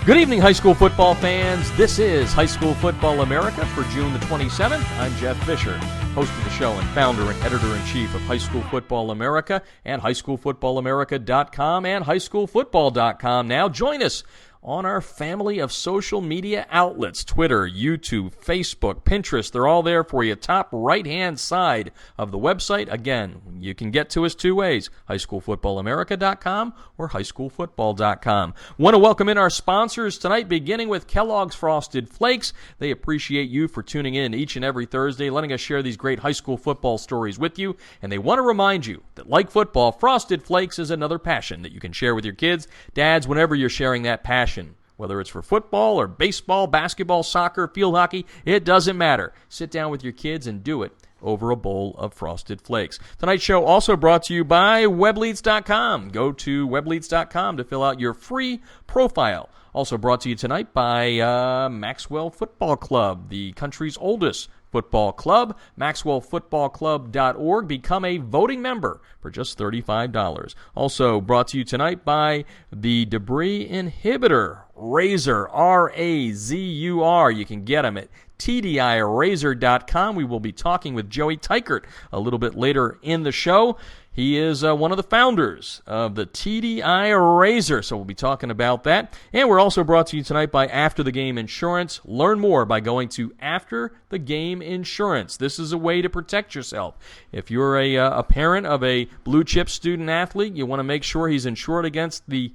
Good evening, high school football fans. This is High School Football America for June the 27th. I'm Jeff Fisher, host of the show and founder and editor-in-chief of High School Football America and highschoolfootballamerica.com and highschoolfootball.com. Now join us on our family of social media outlets, Twitter, YouTube, Facebook, Pinterest. They're all there for you. Top right-hand side of the website. Again, you can get to us two ways, highschoolfootballamerica.com or highschoolfootball.com. Want to welcome in our sponsors tonight, beginning with Kellogg's Frosted Flakes. They appreciate you for tuning in each and every Thursday, letting us share these great high school football stories with you. And they want to remind you that, like football, Frosted Flakes is another passion that you can share with your kids. Dads, whenever you're sharing that passion, whether it's for football or baseball, basketball, soccer, field hockey, it doesn't matter. Sit down with your kids and do it over a bowl of Frosted Flakes. Tonight's show also brought to you by webleads.com. Go to webleads.com to fill out your free profile. Also brought to you tonight by Maxwell Football Club, the country's oldest football club, maxwellfootballclub.org. Become a voting member for just $35. Also brought to you tonight by the Debris Inhibitor Razur, R-A-Z-U-R. You can get them at tdirazur.com. We will be talking with Joey Teichert a little bit later in the show. He is one of the founders of the TDI Razur, so we'll be talking about that. And we're also brought to you tonight by After the Game Insurance. Learn more by going to After the Game Insurance. This is a way to protect yourself. If you're a parent of a blue-chip student athlete, you want to make sure he's insured against the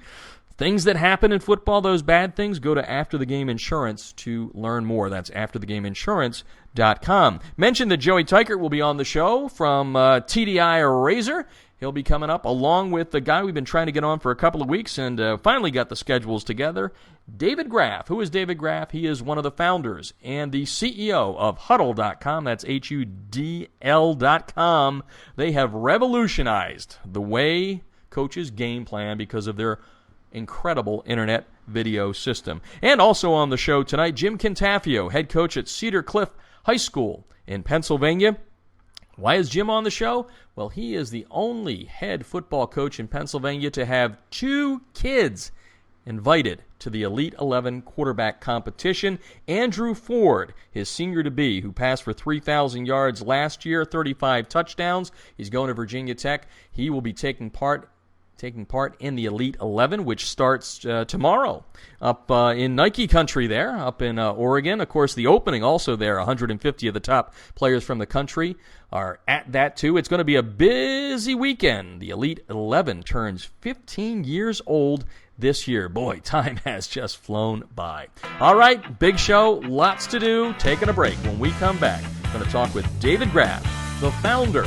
things that happen in football, those bad things. Go to After the Game Insurance to learn more. That's afterthegameinsurance.com. Mention that Joey Teichert will be on the show from TDI Razur. He'll be coming up along with the guy we've been trying to get on for a couple of weeks and finally got the schedules together, David Graff. Who is David Graff? He is one of the founders and the CEO of Huddle.com. That's HUDL.com. They have revolutionized the way coaches game plan because of their incredible internet video system. And also on the show tonight, Jim Cantafio, head coach at Cedar Cliff High School in Pennsylvania. Why is Jim on the show? Well, he is the only head football coach in Pennsylvania to have two kids invited to the Elite 11 quarterback competition. Andrew Ford, his senior-to-be, who passed for 3,000 yards last year, 35 touchdowns. He's going to Virginia Tech. He will be taking part in the Elite 11, which starts tomorrow up in Nike country there, up in Oregon. Of course, the opening also there, 150 of the top players from the country are at that too. It's going to be a busy weekend. The Elite 11 turns 15 years old this year. Boy, time has just flown by. All right, big show, lots to do. Taking a break. When we come back, I'm going to talk with David Graff, the founder,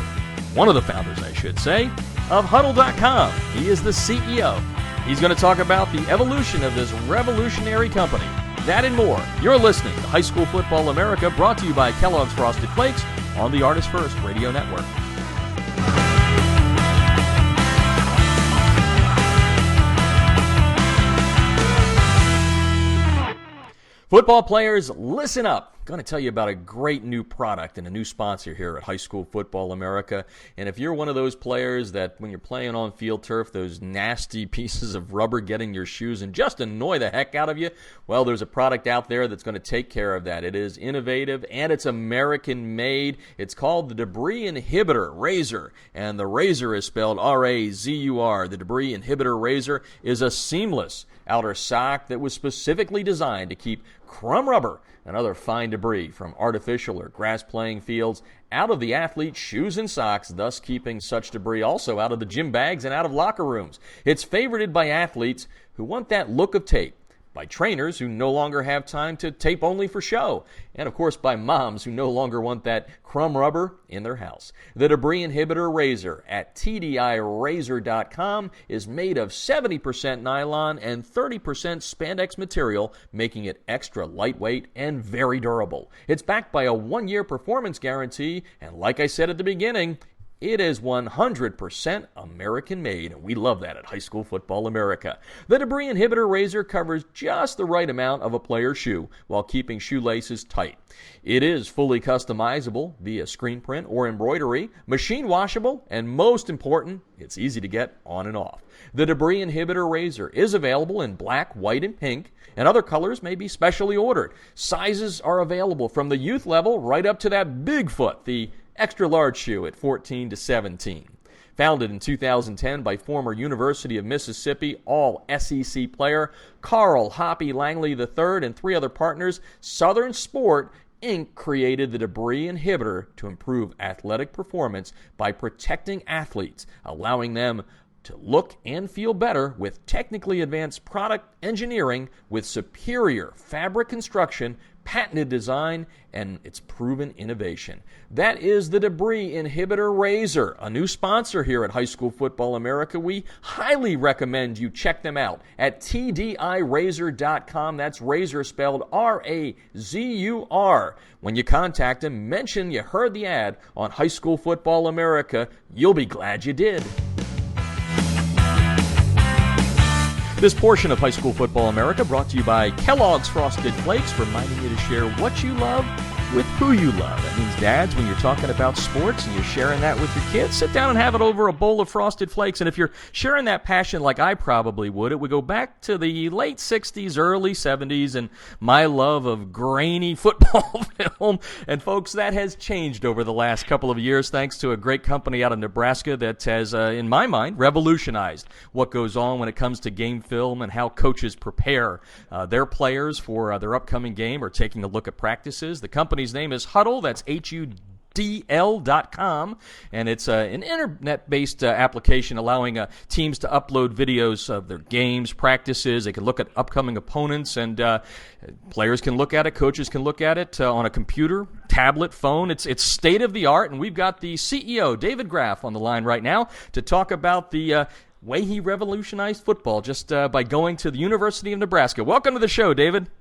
one of the founders, I should say, of Huddle.com. He is the CEO. He's going to talk about the evolution of this revolutionary company. That and more. You're listening to High School Football America, brought to you by Kellogg's Frosted Flakes on the Artist First Radio Network. Football players, listen up. I'm going to tell you about a great new product and a new sponsor here at High School Football America. And if you're one of those players that when you're playing on field turf, those nasty pieces of rubber get in your shoes and just annoy the heck out of you, well, there's a product out there that's going to take care of that. It is innovative and it's American-made. It's called the Debris Inhibitor Razur, and the Razur is spelled R-A-Z-U-R. The Debris Inhibitor Razur is a seamless outer sock that was specifically designed to keep crumb rubber and other fine debris from artificial or grass playing fields out of the athlete's shoes and socks, thus keeping such debris also out of the gym bags and out of locker rooms. It's favorited by athletes who want that look of tape, by trainers who no longer have time to tape only for show, and of course by moms who no longer want that crumb rubber in their house. The Debris Inhibitor Razur at tdirazur.com is made of 70% nylon and 30% spandex material, making it extra lightweight and very durable. It's backed by a 1-year performance guarantee, and like I said at the beginning, It is 100% American-made, and we love that at High School Football America. The Debris Inhibitor Razur covers just the right amount of a player's shoe while keeping shoelaces tight. It is fully customizable via screen print or embroidery, machine washable, and most important, it's easy to get on and off. The Debris Inhibitor Razur is available in black, white, and pink, and other colors may be specially ordered. Sizes are available from the youth level right up to that big foot, the extra large shoe at 14 to 17. Founded in 2010 by former University of Mississippi All-SEC player Carl Hoppy Langley III and 3 other partners, Southern Sport Inc. created the Debris Inhibitor to improve athletic performance by protecting athletes, allowing them to look and feel better with technically advanced product engineering with superior fabric construction, patented design, and its proven innovation. That is the Debris Inhibitor Razur, a new sponsor here at High School Football America. We highly recommend you check them out at tdirazur.com. That's Razor spelled R-A-Z-U-R. When you contact them, mention you heard the ad on High School Football America. You'll be glad you did. This portion of High School Football America brought to you by Kellogg's Frosted Flakes, reminding you to share what you love with who you love. That means, dads, when you're talking about sports and you're sharing that with your kids, sit down and have it over a bowl of Frosted Flakes. And if you're sharing that passion like I probably would, it would go back to the late 60s, early 70s, and my love of grainy football film. And folks, that has changed over the last couple of years thanks to a great company out of Nebraska that has, in my mind, revolutionized what goes on when it comes to game film and how coaches prepare their players for their upcoming game or taking a look at practices. The company's name is Huddle. That's HUDL.com, and it's an internet-based application allowing teams to upload videos of their games, practices. They can look at upcoming opponents, and players can look at it, coaches can look at it on a computer, tablet, phone. It's state-of-the-art, and we've got the CEO, David Graff, on the line right now to talk about the way he revolutionized football just by going to the University of Nebraska. Welcome to the show, David.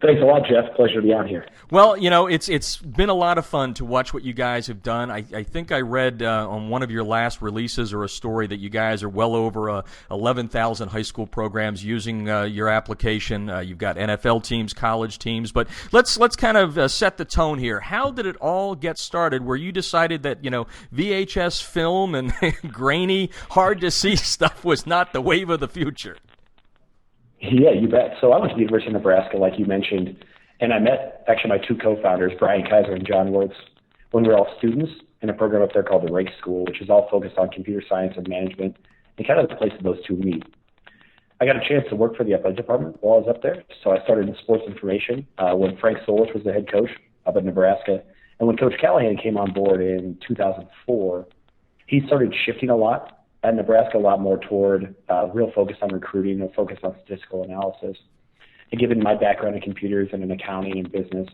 Thanks a lot, Jeff. Pleasure to be on here. Well, you know, it's been a lot of fun to watch what you guys have done. I think I read on one of your last releases or a story that you guys are well over 11,000 high school programs using your application. You've got NFL teams, college teams, but let's kind of set the tone here. How did it all get started where you decided that, you know, VHS film and grainy, hard to see stuff was not the wave of the future? Yeah, you bet. So I went to the University of Nebraska, like you mentioned, and I met actually my 2 co-founders, Brian Kaiser and John Wertz, when we were all students in a program up there called the Rake School, which is all focused on computer science and management, and kind of the place that those 2 meet. I got a chance to work for the athletic department while I was up there, so I started in sports information when Frank Solich was the head coach up at Nebraska. And when Coach Callahan came on board in 2004, he started shifting a lot at Nebraska, a lot more toward real focus on recruiting, a focus on statistical analysis. And given my background in computers and in accounting and business,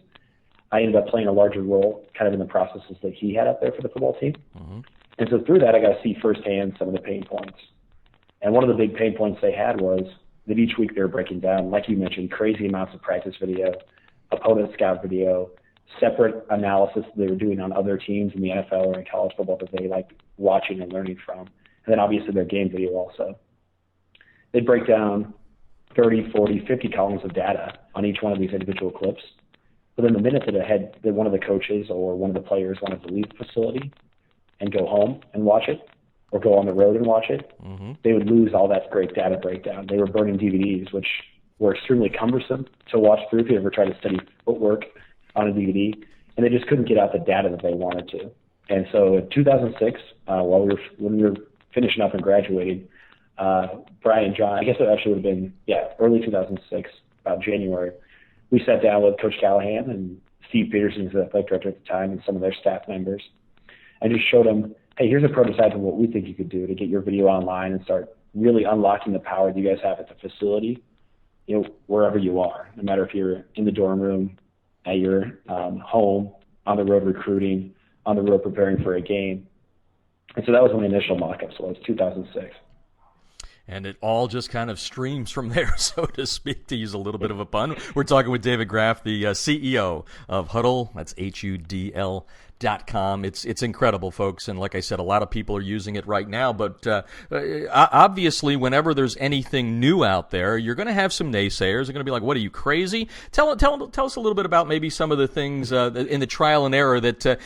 I ended up playing a larger role kind of in the processes that he had up there for the football team. Mm-hmm. And so through that, I got to see firsthand some of the pain points. And one of the big pain points they had was that each week they were breaking down, like you mentioned, crazy amounts of practice video, opponent scout video, separate analysis that they were doing on other teams in the NFL or in college football that they liked watching and learning from. And then obviously their game video also. They'd break down 30, 40, 50 columns of data on each one of these individual clips. But then the minute that one of the coaches or one of the players wanted to leave the facility and go home and watch it, or go on the road and watch it, mm-hmm. they would lose all that great data breakdown. They were burning DVDs, which were extremely cumbersome to watch through if you ever tried to study footwork on a DVD, and they just couldn't get out the data that they wanted to. And so in 2006, when we were finishing up and graduating, Brian and John, I guess it actually would have been, early 2006, about January, we sat down with Coach Callahan and Steve Peterson, who's the athletic director at the time, and some of their staff members, and just showed them, hey, here's a prototype of what we think you could do to get your video online and start really unlocking the power that you guys have at the facility, you know, wherever you are, no matter if you're in the dorm room, at your home, on the road recruiting, on the road preparing for a game. And so that was when the initial mock-ups was, 2006. And it all just kind of streams from there, so to speak, to use a little bit of a pun. We're talking with David Graff, the CEO of Huddle. That's HUDL.com. It's incredible, folks. And like I said, a lot of people are using it right now. But obviously, whenever there's anything new out there, you're going to have some naysayers. They're going to be like, what, are you crazy? Tell us a little bit about maybe some of the things in the trial and error that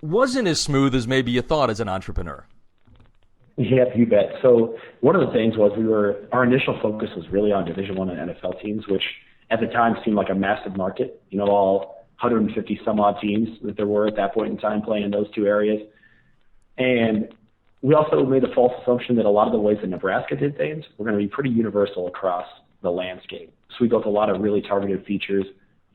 wasn't as smooth as maybe you thought as an entrepreneur. Yeah, you bet. So one of the things was our initial focus was really on Division I and NFL teams, which at the time seemed like a massive market. All 150 some odd teams that there were at that point in time playing in those two areas. And we also made the false assumption that a lot of the ways that Nebraska did things were going to be pretty universal across the landscape. So we built a lot of really targeted features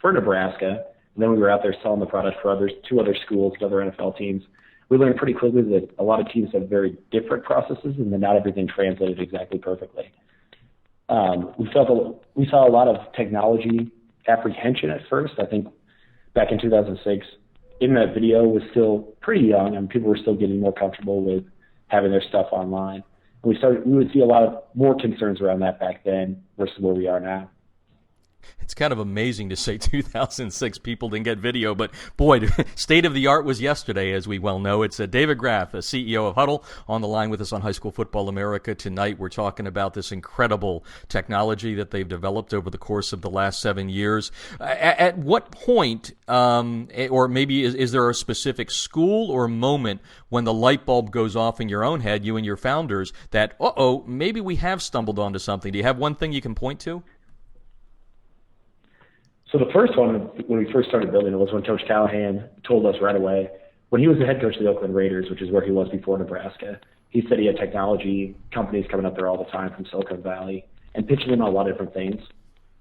for Nebraska. And then we were out there selling the product for two other schools, other NFL teams. We learned pretty quickly that a lot of teams have very different processes and that not everything translated exactly perfectly. We saw a lot of technology apprehension at first. I think back in 2006, internet video was still pretty young and people were still getting more comfortable with having their stuff online. And we would see a lot of more concerns around that back then versus where we are now. It's kind of amazing to say 2006 people didn't get video, but boy, state of the art was yesterday, as we well know. It's David Graff, the CEO of Huddle, on the line with us on High School Football America tonight. We're talking about this incredible technology that they've developed over the course of the last 7 years. At what point, or maybe is there a specific school or moment when the light bulb goes off in your own head, you and your founders, that, maybe we have stumbled onto something? Do you have one thing you can point to? So the first one, when we first started building it, was when Coach Callahan told us right away, when he was the head coach of the Oakland Raiders, which is where he was before Nebraska, he said he had technology companies coming up there all the time from Silicon Valley and pitching them on a lot of different things.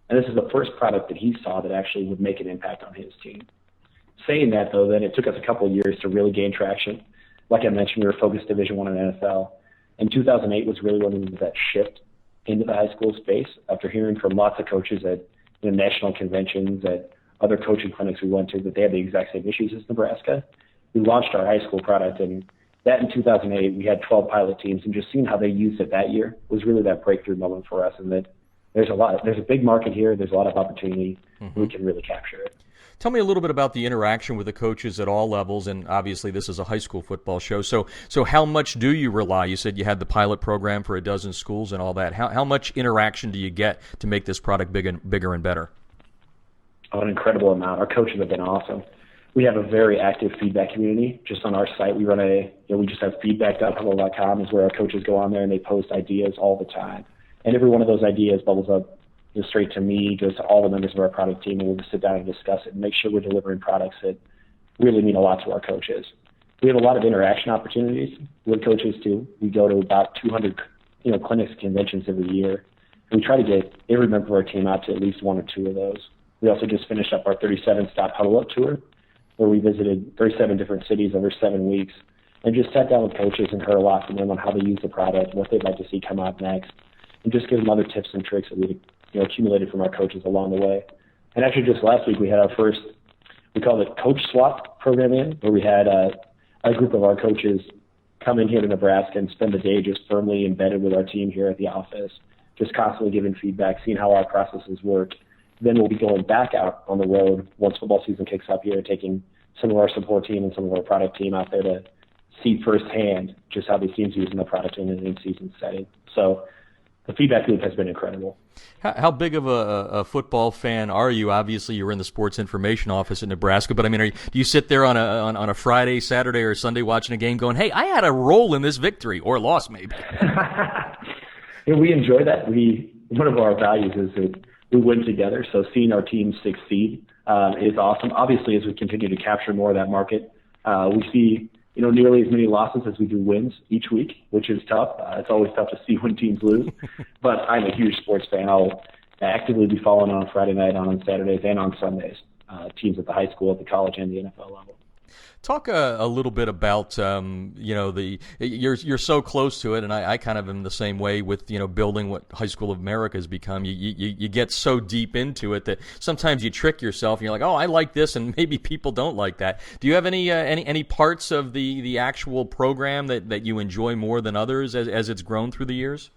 And this is the first product that he saw that actually would make an impact on his team. Saying that, though, then it took us a couple of years to really gain traction. Like I mentioned, we were focused Division I and NFL. And 2008 was really when we made that shift into the high school space after hearing from lots of coaches at national conventions, at other coaching clinics we went to, that they had the exact same issues as Nebraska. We launched our high school product, and that in 2008, we had 12 pilot teams, and just seeing how they used it that year was really that breakthrough moment for us, and that there's a big market here, there's a lot of opportunity, we can really capture it. Tell me a little bit about the interaction with the coaches at all levels, and obviously this is a high school football show, so how much do you rely? You said you had the pilot program for a dozen schools and all that. How much interaction do you get to make this product bigger and better? Oh, an incredible amount. Our coaches have been awesome. We have a very active feedback community. Just on our site, we run we just have feedback.huddle.com is where our coaches go on there and they post ideas all the time. And every one of those ideas bubbles up straight to me, goes to all the members of our product team, and we'll just sit down and discuss it and make sure we're delivering products that really mean a lot to our coaches. We have a lot of interaction opportunities with coaches too. We go to about 200 clinics and conventions every year. And we try to get every member of our team out to at least one or two of those. We also just finished up our 37-stop Huddle Up tour, where we visited 37 different cities over 7 weeks and just sat down with coaches and heard a lot from them on how they use the product, what they'd like to see come out next, and just give them other tips and tricks that we accumulated from our coaches along the way. And actually just last week we had our first, we called it Coach Swap program where we had a group of our coaches come in here to Nebraska and spend the day just firmly embedded with our team here at the office, just constantly giving feedback, seeing how our processes work. Then we'll be going back out on the road once football season kicks up here, taking some of our support team and some of our product team out there to see firsthand just how these teams using the product in an in-season setting. So the feedback loop has been incredible. How big of a football fan are you? Obviously, you're in the sports information office in Nebraska, but I mean, do you sit there on a Friday, Saturday, or Sunday watching a game going, hey, I had a role in this victory, or loss maybe? We enjoy that. One of our values is that we win together, so seeing our team succeed is awesome. Obviously, as we continue to capture more of that market, we see nearly as many losses as we do wins each week, which is tough. It's always tough to see when teams lose, but I'm a huge sports fan. I'll actively be following on Friday night, on Saturdays, and on Sundays, teams at the high school, at the college, and the NFL level. Talk a little bit about you're so close to it, and I kind of am the same way with building what High School of America has become. You get so deep into it that sometimes you trick yourself, and you're like, oh, I like this, and maybe people don't like that. Do you have any parts of the actual program that you enjoy more than others as it's grown through the years?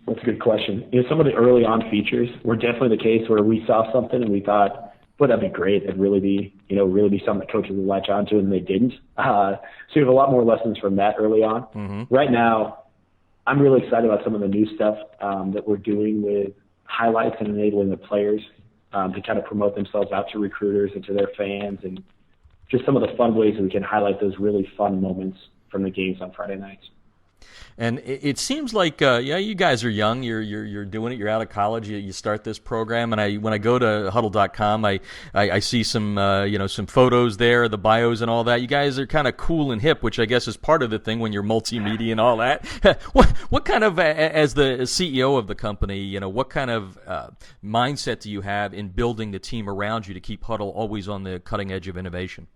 That's a good question. Some of the early on features were definitely the case where we saw something and we thought, well, that'd be great. It'd really be something that coaches would latch onto, and they didn't. So we have a lot more lessons from that early on. Mm-hmm. Right now, I'm really excited about some of the new stuff that we're doing with highlights and enabling the players to kind of promote themselves out to recruiters and to their fans, and just some of the fun ways that we can highlight those really fun moments from the games on Friday nights. And it seems like, you guys are young. You're doing it. You're out of college. You start this program. And when I go to huddle.com, I see some some photos there, the bios and all that. You guys are kind of cool and hip, which I guess is part of the thing when you're multimedia and all that. What kind of, as the CEO of the company, what kind of mindset do you have in building the team around you to keep Huddle always on the cutting edge of innovation?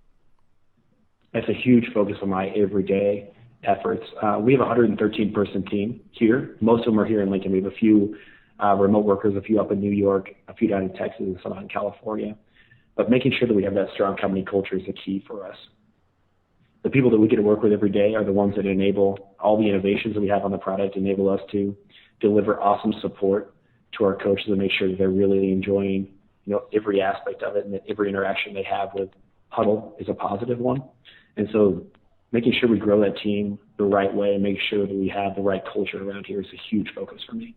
That's a huge focus of my everyday efforts. We have a 113-person team here. Most of them are here in Lincoln. We have a few remote workers, a few up in New York, a few down in Texas, and some out in California. But making sure that we have that strong company culture is the key for us. The people that we get to work with every day are the ones that enable all the innovations that we have on the product, enable us to deliver awesome support to our coaches and make sure that they're really enjoying every aspect of it, and that every interaction they have with Huddle is a positive one. And so making sure we grow that team the right way and make sure that we have the right culture around here is a huge focus for me.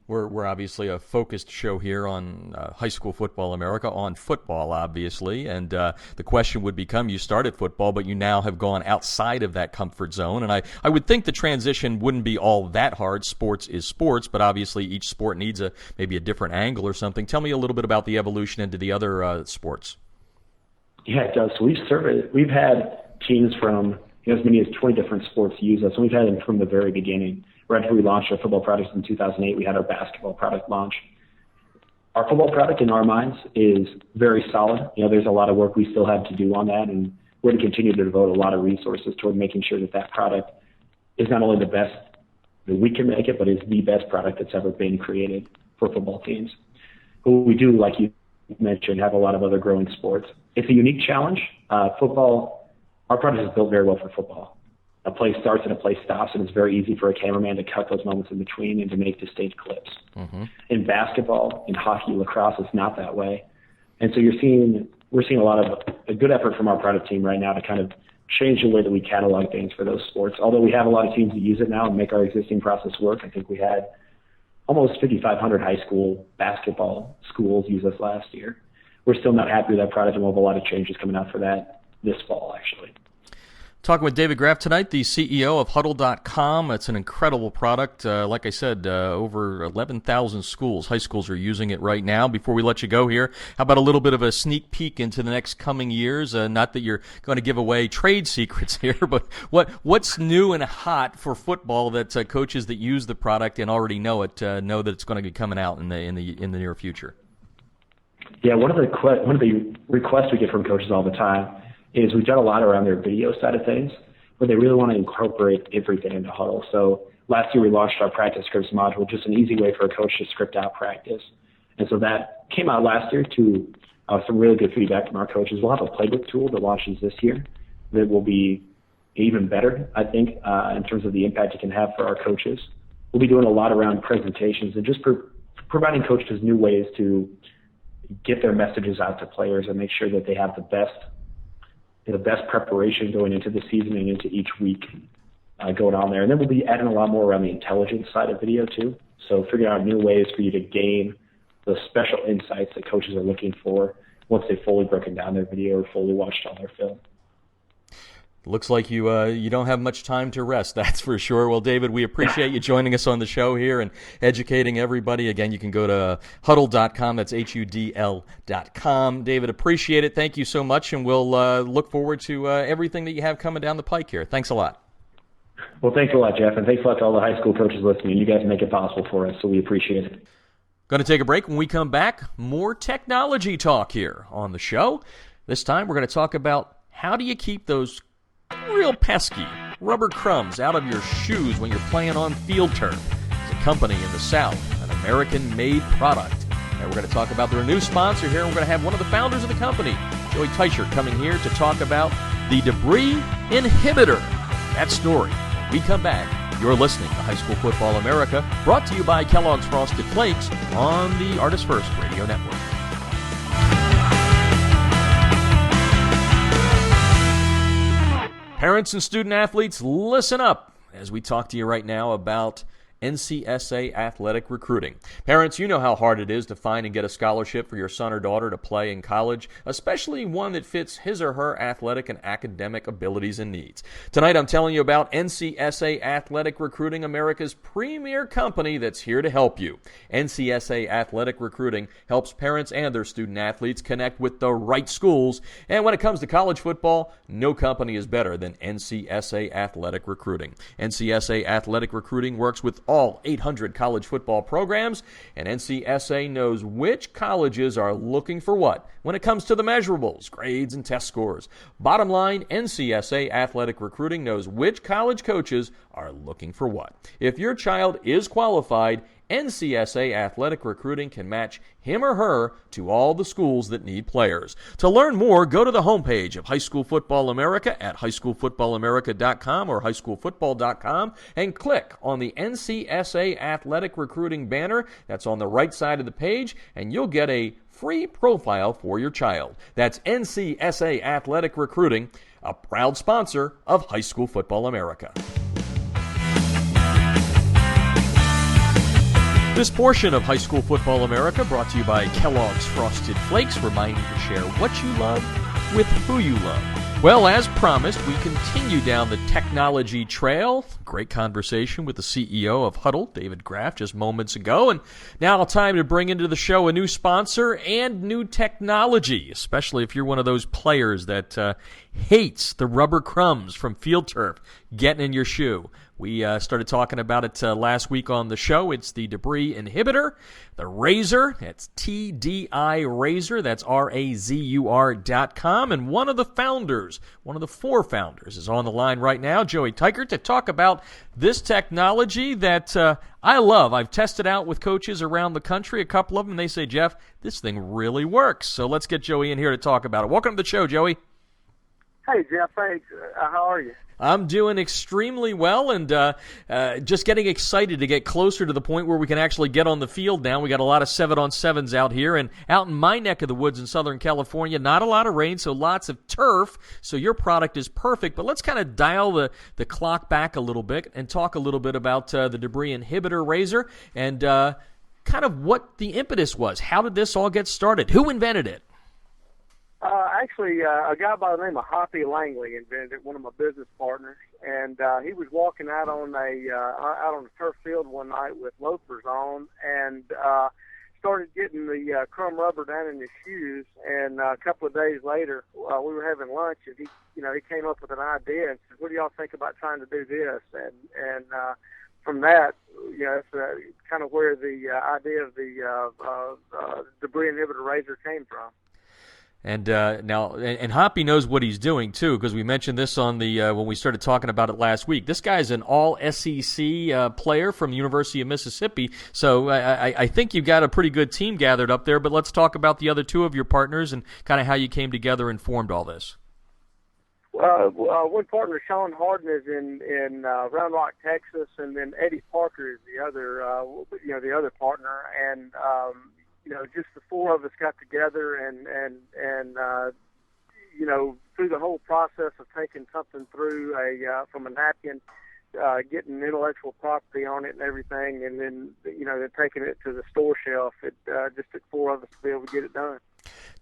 We're obviously a focused show here on high school football America, on football, obviously. And the question would become, you started football, but you now have gone outside of that comfort zone. And I would think the transition wouldn't be all that hard. Sports is sports, but obviously each sport needs maybe a different angle or something. Tell me a little bit about the evolution into the other sports. Yeah, it does. So we've had teams from as many as 20 different sports use us, and we've had them from the very beginning. Right after we launched our football product in 2008, we had our basketball product launch. Our football product, in our minds, is very solid. There's a lot of work we still have to do on that, and we're going to continue to devote a lot of resources toward making sure that product is not only the best that we can make it, but is the best product that's ever been created for football teams. But we do, like you mentioned, have a lot of other growing sports. It's a unique challenge. Football, our product is built very well for football. A play starts and a play stops, and it's very easy for a cameraman to cut those moments in between and to make distinct clips. Mm-hmm. In basketball, in hockey, lacrosse, it's not that way. And so we're seeing a lot of a good effort from our product team right now to kind of change the way that we catalog things for those sports. Although we have a lot of teams that use it now and make our existing process work. I think we had almost 5,500 high school basketball schools use us last year. We're still not happy with that product, and we'll have a lot of changes coming out for that this fall, actually. Talking with David Graff tonight, the CEO of Huddle.com. It's an incredible product. Like I said, over 11,000 schools, high schools are using it right now. Before we let you go here, how about a little bit of a sneak peek into the next coming years? Not that you're going to give away trade secrets here, but what's new and hot for football that coaches that use the product and already know it know that it's going to be coming out in the near future? Yeah, one of the requests we get from coaches all the time is we've done a lot around their video side of things, but they really want to incorporate everything into Huddle. So last year we launched our practice scripts module, just an easy way for a coach to script out practice. And so that came out last year to some really good feedback from our coaches. We'll have a playbook tool that launches this year that will be even better, I think, in terms of the impact it can have for our coaches. We'll be doing a lot around presentations and just providing coaches new ways to get their messages out to players and make sure that they have the best preparation going into the season and into each week going on there. And then we'll be adding a lot more around the intelligence side of video too. So figuring out new ways for you to gain the special insights that coaches are looking for once they've fully broken down their video or fully watched all their film. Looks like you don't have much time to rest, that's for sure. Well, David, we appreciate you joining us on the show here and educating everybody. Again, you can go to huddle.com. That's HUDL.com. David, appreciate it. Thank you so much, and we'll look forward to everything that you have coming down the pike here. Thanks a lot. Well, thanks a lot, Jeff, and thanks a lot to all the high school coaches listening. You guys make it possible for us, so we appreciate it. Going to take a break. When we come back, more technology talk here on the show. This time, we're going to talk about how do you keep those real pesky rubber crumbs out of your shoes when you're playing on field turf. It's a company in the South, an American-made product. And we're going to talk about their new sponsor here. We're going to have one of the founders of the company, Joey Teichert, coming here to talk about the Debris Inhibitor. That story. When we come back You're listening to High School Football America, brought to you by Kellogg's Frosted Flakes on the Artist First Radio Network. Parents and student athletes, listen up as we talk to you right now about NCSA athletic recruiting. Parents, you know how hard it is to find and get a scholarship for your son or daughter to play in college, especially one that fits his or her athletic and academic abilities and needs. Tonight, I'm telling you about NCSA Athletic Recruiting, America's premier company that's here to help you. NCSA Athletic Recruiting helps parents and their student athletes connect with the right schools. And when it comes to college football, no company is better than NCSA Athletic Recruiting. NCSA Athletic Recruiting works with all 800 college football programs, and NCSA knows which colleges are looking for what when it comes to the measurables, grades, and test scores. Bottom line, NCSA Athletic Recruiting knows which college coaches are looking for what. If your child is qualified, NCSA Athletic Recruiting can match him or her to all the schools that need players. To learn more, go to the homepage of High School Football America at highschoolfootballamerica.com or highschoolfootball.com and click on the NCSA Athletic Recruiting banner that's on the right side of the page, and you'll get a free profile for your child. That's NCSA Athletic Recruiting, a proud sponsor of High School Football America. This portion of High School Football America brought to you by Kellogg's Frosted Flakes, reminding you to share what you love with who you love. Well, as promised, we continue down the technology trail. Great conversation with the CEO of Huddle, David Graff, just moments ago. And now time to bring into the show a new sponsor and new technology, especially if you're one of those players that hates the rubber crumbs from field turf getting in your shoe. We started talking about it last week on the show. It's the Debris Inhibitor, the Razur. It's TDI Razur. That's RAZUR.com. And one of the founders, one of the four founders, is on the line right now, Joey Teichert, to talk about this technology that I love. I've tested out with coaches around the country, a couple of them, and they say, Jeff, this thing really works. So let's get Joey in here to talk about it. Welcome to the show, Joey. Hey, Jeff. Thanks. How are you? I'm doing extremely well, and just getting excited to get closer to the point where we can actually get on the field now. We got a lot of 7-on-7s out here, and out in my neck of the woods in Southern California, not a lot of rain, so lots of turf, so your product is perfect. But let's kind of dial the clock back a little bit and talk a little bit about the Debris Inhibitor Razur and kind of what the impetus was. How did this all get started? Who invented it? Actually, a guy by the name of Hoppy Langley invented it, one of my business partners, and he was walking out on a turf field one night with loafers on, and started getting the crumb rubber down in his shoes. And a couple of days later, we were having lunch, and he came up with an idea and said, "What do y'all think about trying to do this?" And from that, it's kind of where the idea of the Debris Inhibitor Razur came from. And now, Hoppy knows what he's doing too, because we mentioned this on the when we started talking about it last week. This guy's an all-SEC player from the University of Mississippi, so I think you've got a pretty good team gathered up there. But let's talk about the other two of your partners and kind of how you came together and formed all this. One partner, Sean Harden, is in Round Rock, Texas, and then Eddie Parker is the other partner, and just the four of us got together and through the whole process of taking something through from a napkin, getting intellectual property on it and everything, and then taking it to the store shelf. It just took four of us to be able to get it done.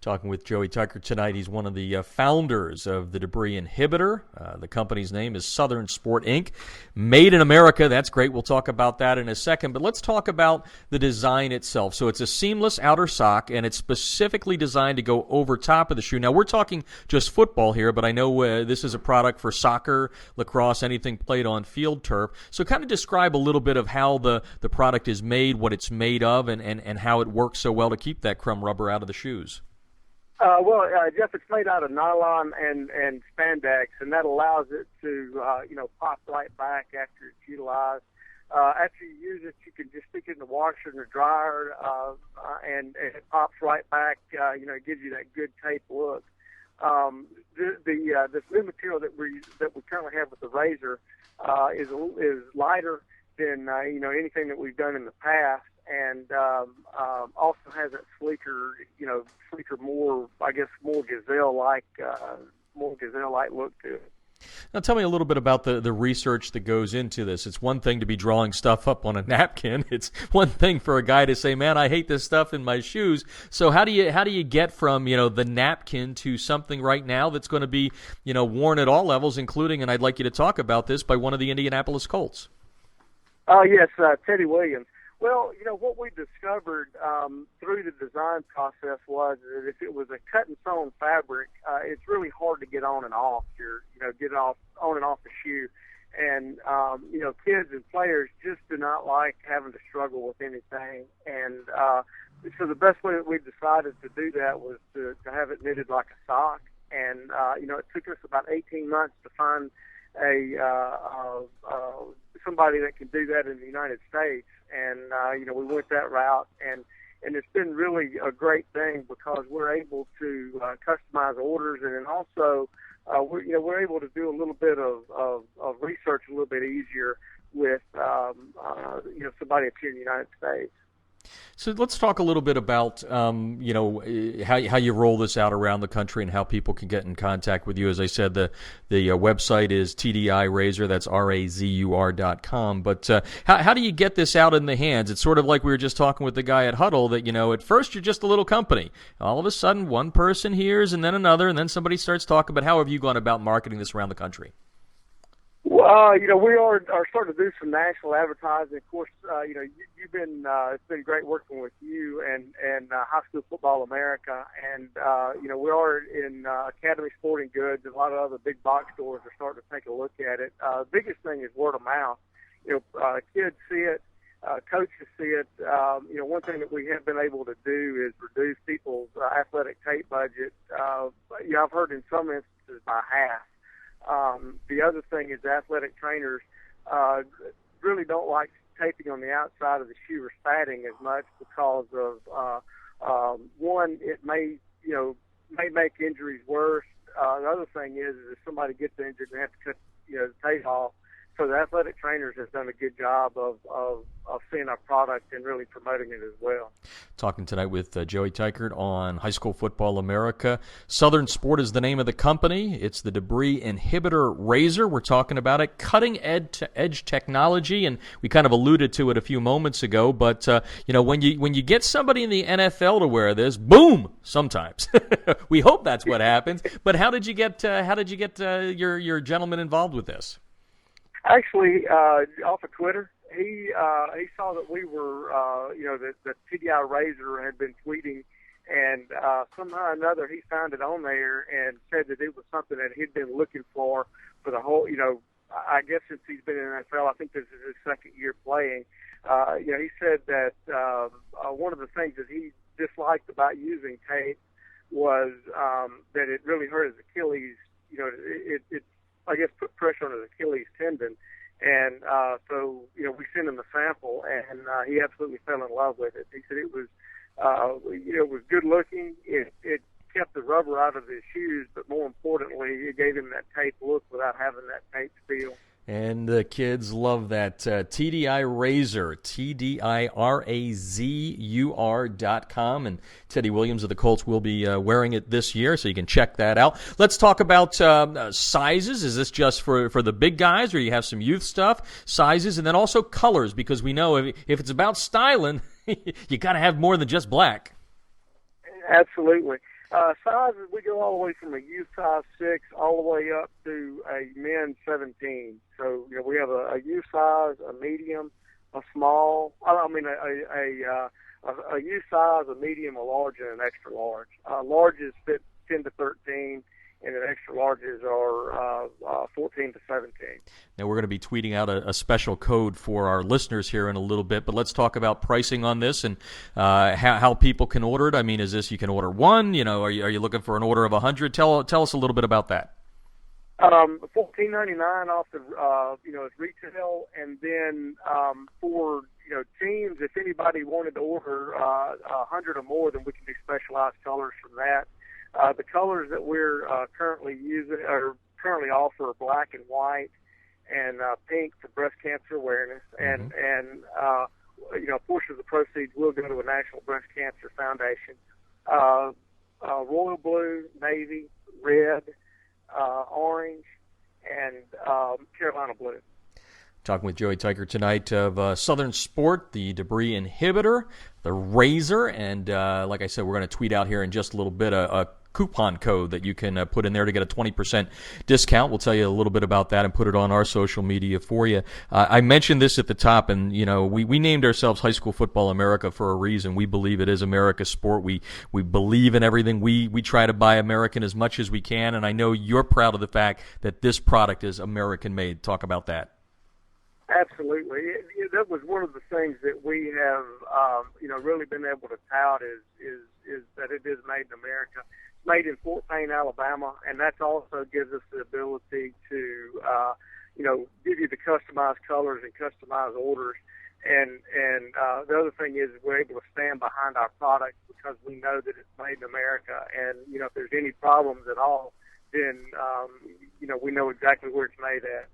Talking with Joey Teichert tonight. He's one of the founders of the Debris Inhibitor. The company's name is Southern Sport, Inc. Made in America. That's great. We'll talk about that in a second. But let's talk about the design itself. So it's a seamless outer sock, and it's specifically designed to go over top of the shoe. Now, we're talking just football here, but I know this is a product for soccer, lacrosse, anything played on field turf. So kind of describe a little bit of how the product is made, what it's made of, and how it works so well to keep that crumb rubber out of the shoes. Jeff, it's made out of nylon and spandex, and that allows it to, pop right back after it's utilized. After you use it, you can just stick it in the washer and the dryer, and it pops right back. It gives you that good tape look. this new material that we currently have with the Razur is lighter than anything that we've done in the past, and also has that sleeker, more gazelle-like look to it. Now tell me a little bit about the research that goes into this. It's one thing to be drawing stuff up on a napkin. It's one thing for a guy to say, "Man, I hate this stuff in my shoes." So how do you get from the napkin to something right now that's going to be worn at all levels, including, and I'd like you to talk about this, by one of the Indianapolis Colts? Yes, Teddy Williams. Well, what we discovered through the design process was that if it was a cut and sewn fabric, it's really hard to get on and off get it on and off the shoe. And, kids and players just do not like having to struggle with anything. And so the best way that we decided to do that was to have it knitted like a sock. And, it took us about 18 months to find somebody that can do that in the United States. And, we went that route, and it's been really a great thing because we're able to customize orders, and then also we're able to do a little bit of research a little bit easier with somebody up here in the United States. So let's talk a little bit about, how you roll this out around the country and how people can get in contact with you. As I said, the website is TDI Razur, that's RAZUR.com. But how do you get this out in the hands? It's sort of like we were just talking with the guy at Huddle that, at first you're just a little company. All of a sudden one person hears and then another, and then somebody starts talking about how have you gone about marketing this around the country? Well, we are starting to do some national advertising. Of course, you've been it's been great working with you and High School Football America, and we are in Academy Sporting Goods, and a lot of other big box stores are starting to take a look at it. The biggest thing is word of mouth. Kids see it, coaches see it. One thing that we have been able to do is reduce people's athletic tape budget. I've heard in some instances by half. The other thing is athletic trainers really don't like taping on the outside of the shoe or spatting as much because of one, it may make injuries worse. The other thing is if somebody gets injured, they have to cut the tape off. So the athletic trainers have done a good job of seeing our product and really promoting it as well. Talking tonight with Joey Teichert on High School Football America. Southern Sport is the name of the company. It's the Debris Inhibitor Razur. We're talking about it. Cutting edge technology, and we kind of alluded to it a few moments ago. But when you get somebody in the NFL to wear this, boom! Sometimes we hope that's what happens. But how did you get your gentleman involved with this? Actually, off of Twitter, he saw that we were, that TDI Razur had been tweeting, and somehow or another he found it on there and said that it was something that he'd been looking for the whole, I guess since he's been in the NFL. I think this is his second year playing. He said that one of the things that he disliked about using tape was that it really hurt his Achilles. It I guess put pressure on his Achilles tendon, and so we sent him a sample, and he absolutely fell in love with it. He said it was it was good looking. It kept the rubber out of his shoes, but more importantly, it gave him that tape look without having that tape feel. And the kids love that. TDI Razur, TDIRAZUR.com. And Teddy Williams of the Colts will be wearing it this year, so you can check that out. Let's talk about sizes. Is this just for the big guys, or you have some youth stuff? Sizes, and then also colors, because we know if it's about styling, you got to have more than just black. Absolutely. Sizes, we go all the way from a youth size 6 all the way up to a men's 17. So, we have a youth size, a medium, a small, a youth size, a medium, a large, and an extra large. Larges fit 10 to 13, and then extra larges are 14 to 17. Now, we're going to be tweeting out a special code for our listeners here in a little bit, but let's talk about pricing on this and how people can order it. I mean, is this you can order one? Are you looking for an order of 100? Tell us a little bit about that. $14.99 off the is retail, and then for teams, if anybody wanted to order 100 or more, then we can do specialized colors from that. The colors that we're currently offer are black and white, and pink for breast cancer awareness, and a portion of the proceeds will go to a National Breast Cancer Foundation. Royal blue, navy, red, orange, and Carolina blue. Talking with Joey Teichert tonight of Southern Sport, the Debris Inhibitor, the Razur, and like I said, we're going to tweet out here in just a little bit a coupon code that you can put in there to get a 20% discount. We'll tell you a little bit about that and put it on our social media for you. I mentioned this at the top, and we named ourselves High School Football America for a reason. We believe it is America's sport. We believe in everything. We try to buy American as much as we can, and I know you're proud of the fact that this product is American made. Talk about that. Absolutely. That was one of the things that we have, really been able to tout is that it is made in America. It's made in Fort Payne, Alabama, and that also gives us the ability to, give you the customized colors and customized orders. And the other thing is we're able to stand behind our product because we know that it's made in America. And, if there's any problems at all, then, we know exactly where it's made at.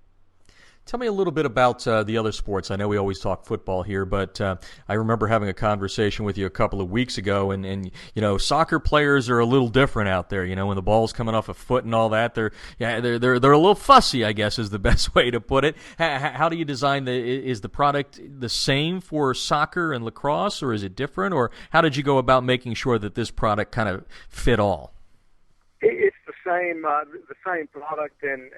Tell me a little bit about the other sports. I know we always talk football here, but I remember having a conversation with you a couple of weeks ago, and soccer players are a little different out there. When the ball's coming off a foot and all that, they're a little fussy, I guess is the best way to put it. How do you design is the product the same for soccer and lacrosse, or is it different, or how did you go about making sure that this product kind of fit all? It's the same product, and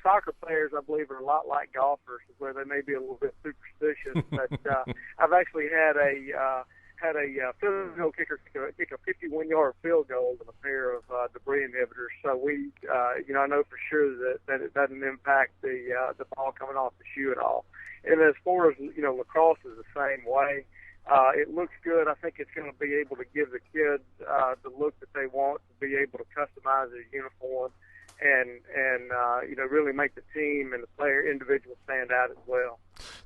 soccer players, I believe, are a lot like golfers, where they may be a little bit superstitious. But I've actually had a field goal kicker kick a 51-yard field goal with a pair of debris inhibitors. So we, I know for sure that it doesn't impact the ball coming off the shoe at all. And as far as lacrosse is the same way. It looks good. I think it's going to be able to give the kids the look that they want, to be able to customize their uniform, and really make the team and the player individual stand out as well.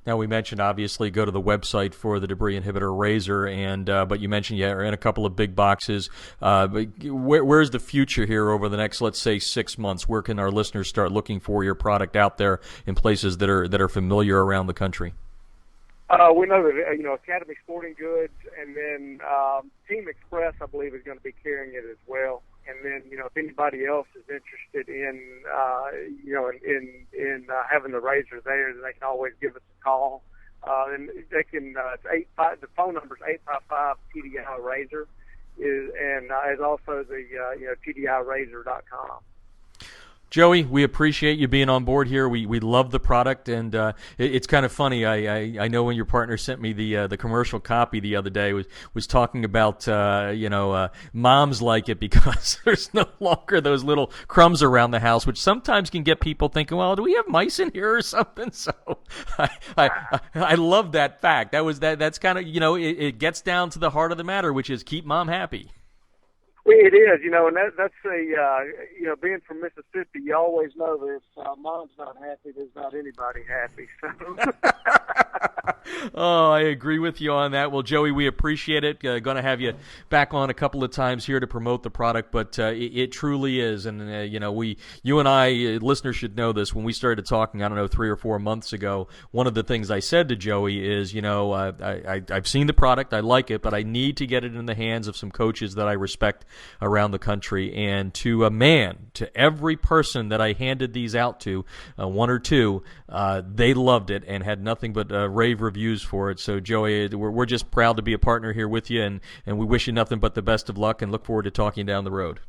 Now, we mentioned, obviously, go to the website for the Debris Inhibitor Razur, but you mentioned you're in a couple of big boxes. Where's the future here over the next, let's say, 6 months? Where can our listeners start looking for your product out there in places that are familiar around the country? We know that, Academy Sporting Goods, and then Team Express, I believe, is going to be carrying it as well. And then, if anybody else is interested in having the Razur there, then they can always give us a call. And they can, the phone number is 855-TDI Razur, and is also the, TDIRazur.com. Joey, we appreciate you being on board here. We love the product, and it's kind of funny. I know when your partner sent me the commercial copy the other day was talking about moms like it because there's no longer those little crumbs around the house, which sometimes can get people thinking, well, do we have mice in here or something? So I love that fact. That's kind of it gets down to the heart of the matter, which is keep mom happy. It is, and that's being from Mississippi, you always know that if mom's not happy, there's not anybody happy. So. Oh, I agree with you on that. Well, Joey, we appreciate it. Going to have you back on a couple of times here to promote the product, but it truly is. And, you and I, listeners should know this, when we started talking, 3 or 4 months ago, one of the things I said to Joey is, I've seen the product, I like it, but I need to get it in the hands of some coaches that I respect around the country. And to every person that I handed these out to, one or two, they loved it and had nothing but rave reviews for it. So, Joey, we're just proud to be a partner here with you, and we wish you nothing but the best of luck and look forward to talking down the road.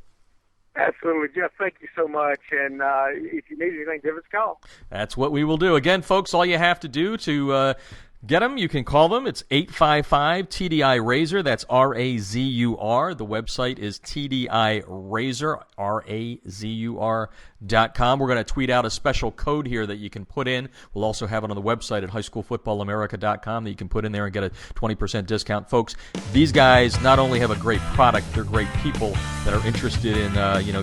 Absolutely, Jeff. Thank you so much. And if you need anything, give us a call. That's what we will do. Again, folks, all you have to do to get them, you can call them. It's 855-TDI Razur. That's R-A-Z-U-R. The website is TDI Razur, RAZUR.com. We're going to tweet out a special code here that you can put in. We'll also have it on the website at highschoolfootballamerica.com that you can put in there and get a 20% discount. Folks, these guys not only have a great product, they're great people that are interested in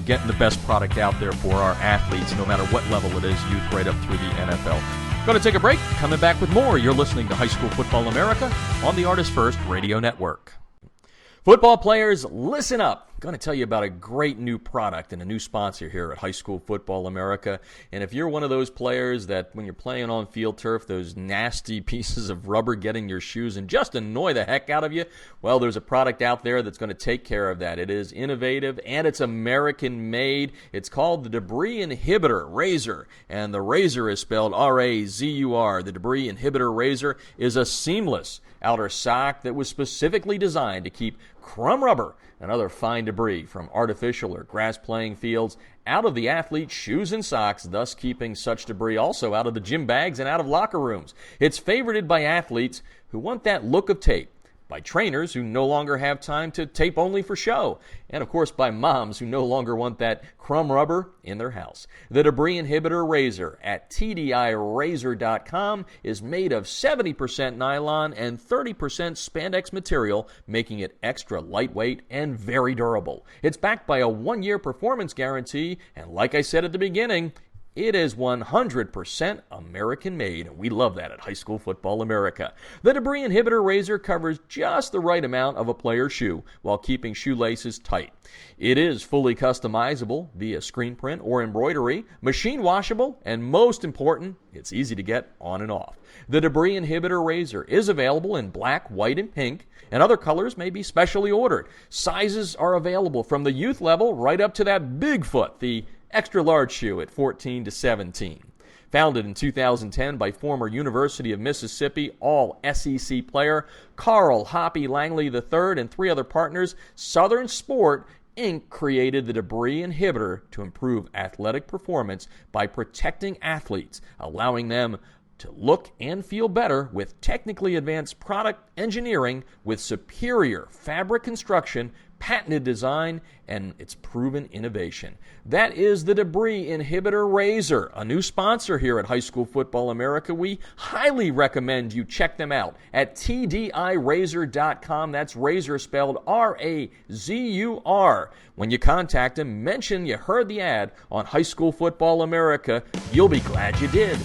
getting the best product out there for our athletes, no matter what level it is, youth right up through the NFL. Going to take a break. Coming back with more. You're listening to High School Football America on the Artist First Radio Network. Football players, listen up. going to tell you about a great new product and a new sponsor here at High School Football America. And if you're one of those players that when you're playing on field turf, those nasty pieces of rubber get in your shoes and just annoy the heck out of you, well, there's a product out there that's going to take care of that. It is innovative and it's American made. It's called the Debris Inhibitor Razur, and the Razur is spelled R-A-Z-U-R. The Debris Inhibitor Razur is a seamless outer sock that was specifically designed to keep crumb rubber and other fine debris from artificial or grass playing fields out of the athlete's shoes and socks, thus keeping such debris also out of the gym bags and out of locker rooms. It's favorited by athletes who want that look of tape, by trainers who no longer have time to tape only for show, and of course by moms who no longer want that crumb rubber in their house. The Debris Inhibitor Razur at TDIRazur.com is made of 70% nylon and 30% spandex material, making it extra lightweight and very durable. It's backed by a 1-year performance guarantee, and like I said at the beginning, it is 100% American-made, and we love that at High School Football America. The Debris Inhibitor Razur covers just the right amount of a player's shoe while keeping shoelaces tight. It is fully customizable via screen print or embroidery, machine washable, and most important, it's easy to get on and off. The Debris Inhibitor Razur is available in black, white, and pink, and other colors may be specially ordered. Sizes are available from the youth level right up to that big foot, the extra large shoe at 14 to 17. Founded in 2010 by former University of Mississippi All-SEC player Carl Hoppy Langley III and 3 other partners, Southern Sport Inc. created the Debris Inhibitor to improve athletic performance by protecting athletes, allowing them to look and feel better with technically advanced product engineering with superior fabric construction, patented design, and its proven innovation. That is the Debris Inhibitor Razur, a new sponsor here at High School Football America. We highly recommend you check them out at TDIRazur.com. That's Razur spelled R-A-Z-U-R. When you contact them, mention you heard the ad on High School Football America. You'll be glad you did.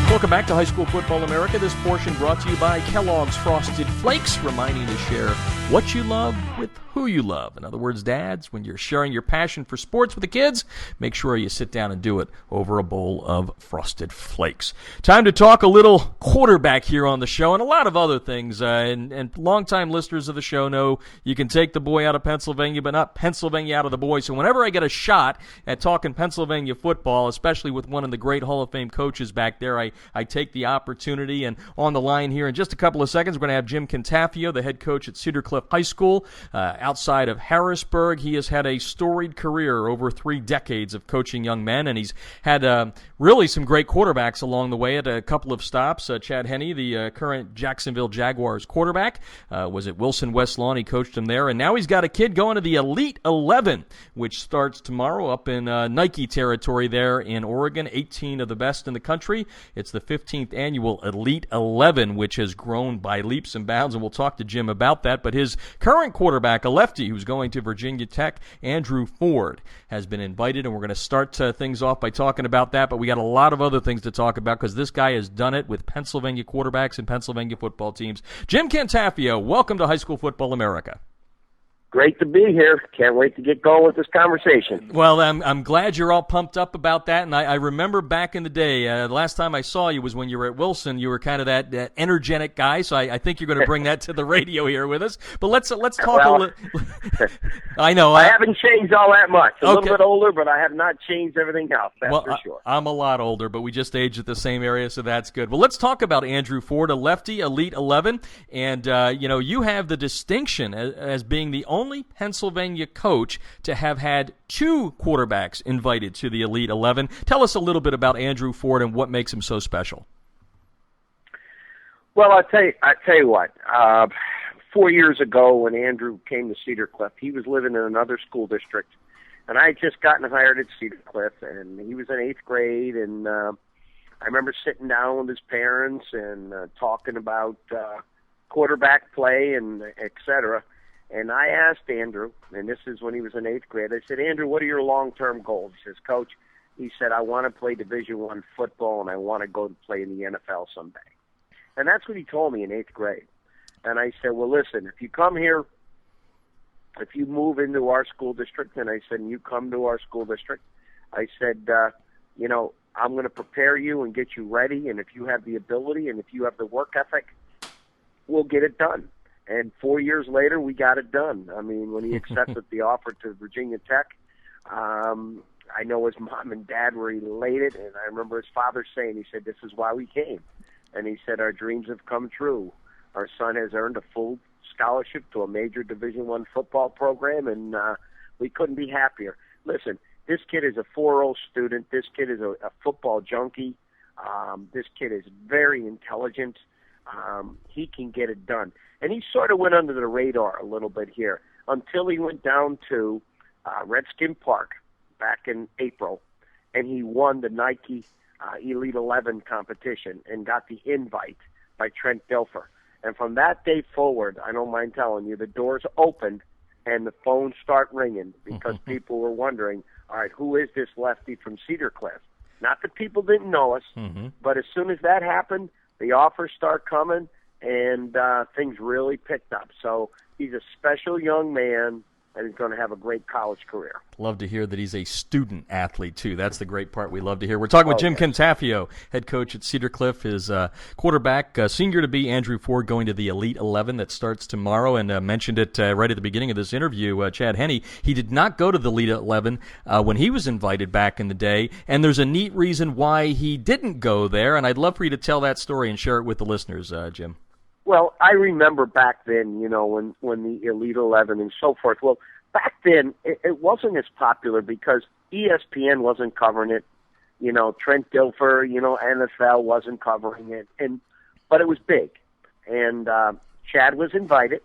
Welcome back to High School Football America. This portion brought to you by Kellogg's Frosted Flakes, reminding you to share what you love with who you love. In other words, dads, when you're sharing your passion for sports with the kids, make sure you sit down and do it over a bowl of Frosted Flakes. Time to talk a little quarterback here on the show and a lot of other things. And longtime listeners of the show know you can take the boy out of Pennsylvania, but not Pennsylvania out of the boy. So whenever I get a shot at talking Pennsylvania football, especially with one of the great Hall of Fame coaches back there, I take the opportunity. And on the line here in just a couple of seconds, we're going to have Jim Cantafio, the head coach at Cedar Cliff High School outside of Harrisburg. He has had a storied career over 3 decades of coaching young men, and he's had really some great quarterbacks along the way at a couple of stops. Chad Henne, the current Jacksonville Jaguars quarterback, was at Wilson West Lawn. He coached him there, and now he's got a kid going to the Elite 11, which starts tomorrow up in Nike territory there in Oregon. 18 of the best in the country. It's the 15th annual Elite 11, which has grown by leaps and bounds, and we'll talk to Jim about that. But his current quarterback, a lefty who's going to Virginia Tech, Andrew Ford, has been invited, and we're going to start things off by talking about that. But we got a lot of other things to talk about because this guy has done it with Pennsylvania quarterbacks and Pennsylvania football teams. Jim Cantafio, welcome to High School Football America. Great to be here. Can't wait to get going with this conversation. Well, I'm glad you're all pumped up about that. And I remember back in the day, the last time I saw you was when you were at Wilson. You were kind of that energetic guy, so I think you're going to bring that to the radio here with us. But let's talk a little. I know. I haven't changed all that much. A little bit older, but I have not changed everything else, that's for sure. I'm a lot older, but we just aged at the same area, so that's good. Well, let's talk about Andrew Ford, a lefty, Elite 11. And, you have the distinction as being the only Pennsylvania coach to have had 2 quarterbacks invited to the Elite 11. Tell us a little bit about Andrew Ford and what makes him so special. Well, I tell you what. 4 years ago, when Andrew came to Cedar Cliff, he was living in another school district, and I had just gotten hired at Cedar Cliff, and he was in 8th grade, and I remember sitting down with his parents and talking about quarterback play and et cetera. And I asked Andrew, and this is when he was in 8th grade, I said, Andrew, what are your long-term goals? He says, Coach, he said, I want to play Division I football, and I want to go to play in the NFL someday. And that's what he told me in 8th grade. And I said, well, listen, if you come here, if you move into our school district, and I said, and you come to our school district, I said, I'm going to prepare you and get you ready, and if you have the ability and if you have the work ethic, we'll get it done. And 4 years later, we got it done. I mean, when he accepted the offer to Virginia Tech, I know his mom and dad were elated, and I remember his father saying, he said, this is why we came. And he said, our dreams have come true. Our son has earned a full scholarship to a major Division I football program, and we couldn't be happier. Listen, this kid is a 4.0 student. This kid is a football junkie. This kid is very intelligent. He can get it done. And he sort of went under the radar a little bit here until he went down to Redskin Park back in April, and he won the Nike Elite 11 competition and got the invite by Trent Dilfer. And from that day forward, I don't mind telling you, the doors opened and the phones start ringing because people were wondering, all right, who is this lefty from Cedar Cliff? Not that people didn't know us, but as soon as that happened, the offers start coming, and things really picked up. So he's a special young man, and he's going to have a great college career. Love to hear that he's a student athlete, too. That's the great part we love to hear. We're talking with Jim Cantafio, head coach at Cedar Cliff. His quarterback, senior-to-be Andrew Ford, going to the Elite 11 that starts tomorrow, and mentioned it right at the beginning of this interview, Chad Henne. He did not go to the Elite 11 when he was invited back in the day, and there's a neat reason why he didn't go there, and I'd love for you to tell that story and share it with the listeners, Jim. Well, I remember back then, when the Elite 11 and so forth. Well, back then, it wasn't as popular because ESPN wasn't covering it. Trent Dilfer, NFL wasn't covering it. But it was big. And Chad was invited,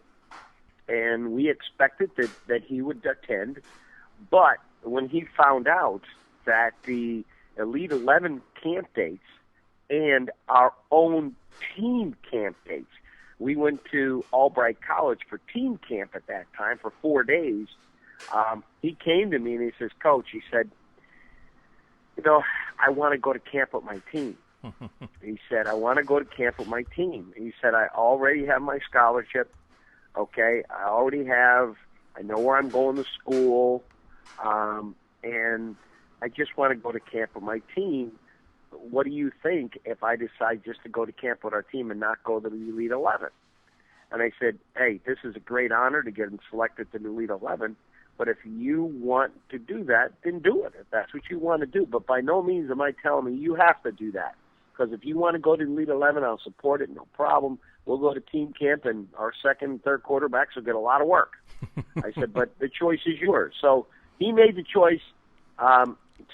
and we expected that he would attend. But when he found out that the Elite 11 camp dates and our own team camp dates, we went to Albright College for team camp at that time for 4 days. He came to me and he says, Coach, he said, I want to go to camp with my team. He said, I want to go to camp with my team. He said, I already have my scholarship. Okay, I know where I'm going to school. And I just want to go to camp with my team. What do you think if I decide just to go to camp with our team and not go to the Elite 11? And I said, hey, this is a great honor to get him selected to the Elite 11, but if you want to do that, then do it, if that's what you want to do. But by no means am I telling you have to do that, because if you want to go to the Elite 11, I'll support it, no problem. We'll go to team camp, and our second and third quarterbacks will get a lot of work. I said, but the choice is yours. So he made the choice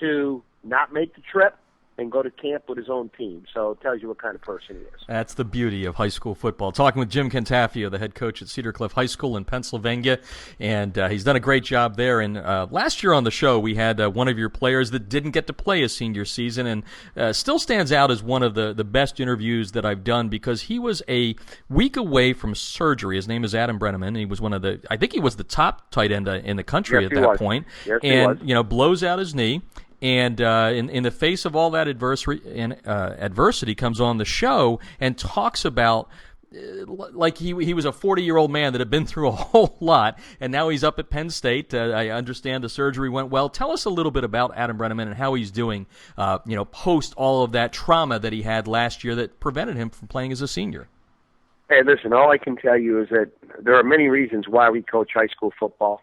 to not make the trip and go to camp with his own team. So it tells you what kind of person he is. That's the beauty of high school football. Talking with Jim Cantafio, the head coach at Cedar Cliff High School in Pennsylvania, and he's done a great job there. And last year on the show, we had one of your players that didn't get to play his senior season, and still stands out as one of the best interviews that I've done, because he was a week away from surgery. His name is Adam Brenneman. He was I think he was the top tight end in the country at that point. Yes, and, blows out his knee. And in the face of all that adversity, comes on the show and talks about like he was a 40-year-old man that had been through a whole lot, and now he's up at Penn State. I understand the surgery went well. Tell us a little bit about Adam Brenneman and how he's doing, post all of that trauma that he had last year that prevented him from playing as a senior. Hey, listen, all I can tell you is that there are many reasons why we coach high school football.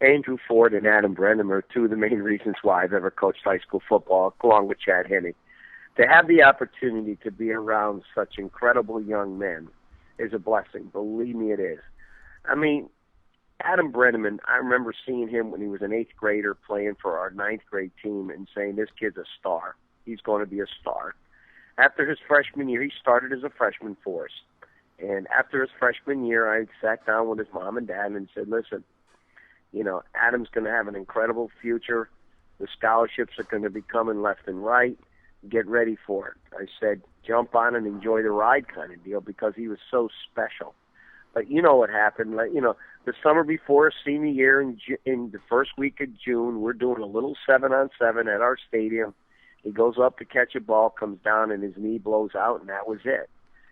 Andrew Ford and Adam Brenneman are two of the main reasons why I've ever coached high school football, along with Chad Henne. To have the opportunity to be around such incredible young men is a blessing. Believe me, it is. I mean, Adam Brenneman, I remember seeing him when he was an 8th grader playing for our 9th grade team and saying, this kid's a star. He's going to be a star. After his freshman year, he started as a freshman for us. And after his freshman year, I sat down with his mom and dad and said, listen, Adam's going to have an incredible future. The scholarships are going to be coming left and right. Get ready for it. I said, jump on and enjoy the ride kind of deal, because he was so special. But you know what happened. The summer before his senior year in the first week of June, we're doing a little 7-on-7 at our stadium. He goes up to catch a ball, comes down, and his knee blows out, and that was it.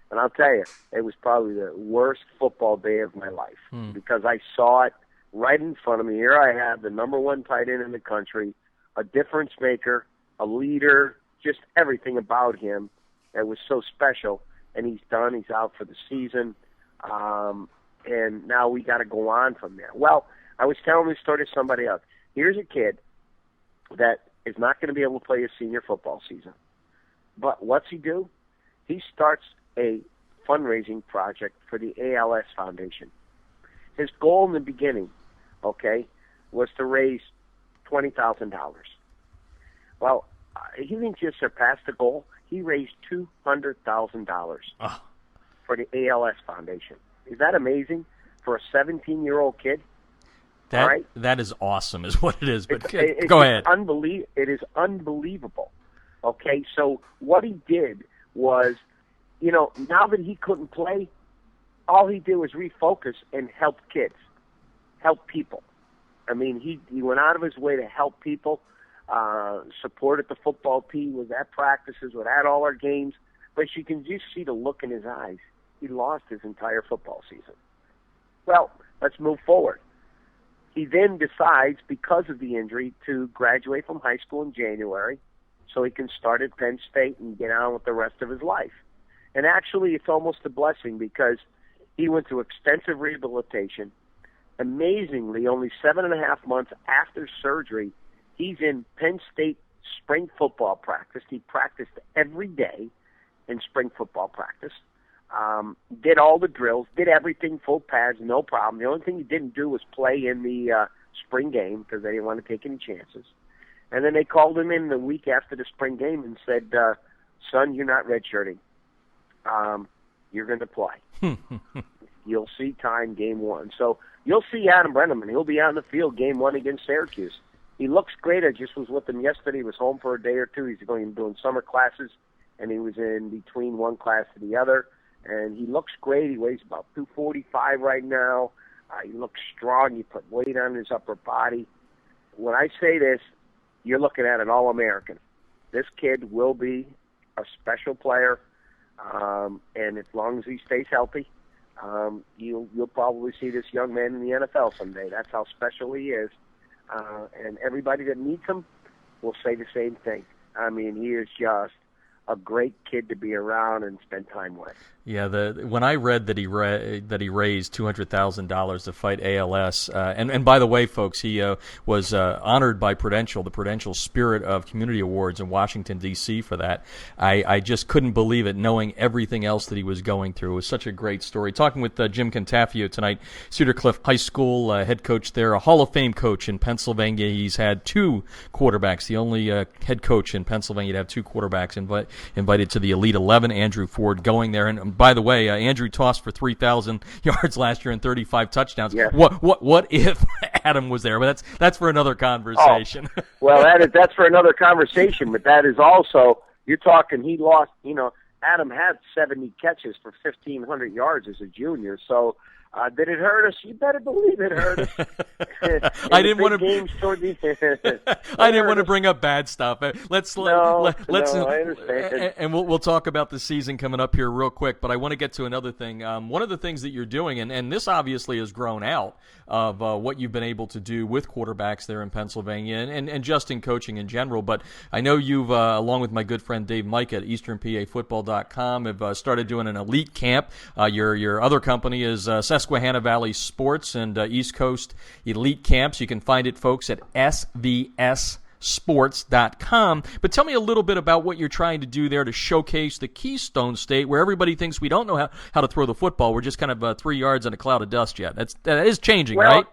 And I'll tell you, it was probably the worst football day of my life because I saw it right in front of me. Here I have the number one tight end in the country, a difference maker, a leader, just everything about him that was so special. And he's done. He's out for the season. And now we got to go on from there. Well, I was telling this story to somebody else. Here's a kid that is not going to be able to play his senior football season. But what's he do? He starts a fundraising project for the ALS Foundation. His goal in the beginning, was to raise $20,000. Well, he didn't just surpass the goal. He raised $200,000 for the ALS Foundation. Is that amazing for a 17-year-old kid? That is awesome, is what it is. But it's go ahead. It is unbelievable. Okay, so what he did was, now that he couldn't play, all he did was refocus and help kids, help people. I mean, he went out of his way to help people, supported the football team, was at practices, was at all our games. But you can just see the look in his eyes. He lost his entire football season. Well, let's move forward. He then decides, because of the injury, to graduate from high school in January so he can start at Penn State and get on with the rest of his life. And actually, it's almost a blessing because he went through extensive rehabilitation. Amazingly, only 7.5 months after surgery, he's in Penn State spring football practice. He practiced every day in spring football practice. Did all the drills, did everything, full pads, no problem. The only thing he didn't do was play in the spring game because they didn't want to take any chances. And then they called him in the week after the spring game and said, son, you're not redshirting. You're going to play. You'll see time game one. So you'll see Adam Brenneman. He'll be out in the field game one against Syracuse. He looks great. I just was with him yesterday. He was home for a day or two. He's going doing summer classes, and he was in between one class to the other. And he looks great. He weighs about 245 right now. He looks strong. He put weight on his upper body. When I say this, you're looking at an All-American. This kid will be a special player, and as long as he stays healthy, you'll probably see this young man in the NFL someday. That's how special he is. And everybody that meets him will say the same thing. I mean, he is just a great kid to be around and spend time with. Yeah, when I read that he raised $200,000 to fight ALS, and by the way, folks, he was honored by Prudential, the Prudential Spirit of Community Awards in Washington, D.C. for that. I just couldn't believe it, knowing everything else that he was going through. It was such a great story. Talking with Jim Cantafio tonight, Cedar Cliff High School head coach there, a Hall of Fame coach in Pennsylvania. He's had 2 quarterbacks, the only head coach in Pennsylvania to have 2 quarterbacks invited to the Elite 11. Andrew Ford going there, and by the way, Andrew tossed for 3,000 yards last year and 35 touchdowns. Yes. What if Adam was there? But that's for another conversation. Oh, well, that's for another conversation. But that is also, you're talking, he lost. Adam had 70 catches for 1,500 yards as a junior. So did it hurt us? You better believe it hurt us. I didn't want to bring up bad stuff. Let's I understand. And we'll talk about the season coming up here real quick. But I want to get to another thing. One of the things that you're doing, and this obviously has grown out of what you've been able to do with quarterbacks there in Pennsylvania and just in coaching in general. But I know you've, along with my good friend Dave Mike at EasternPAFootball.com, have started doing an elite camp. Your other company is Susquehanna Valley Sports and East Coast Elite Camps. You can find it, folks, at svssports.com. But tell me a little bit about what you're trying to do there to showcase the Keystone State, where everybody thinks we don't know how to throw the football. We're just kind of 3 yards in a cloud of dust yet. That is changing, right?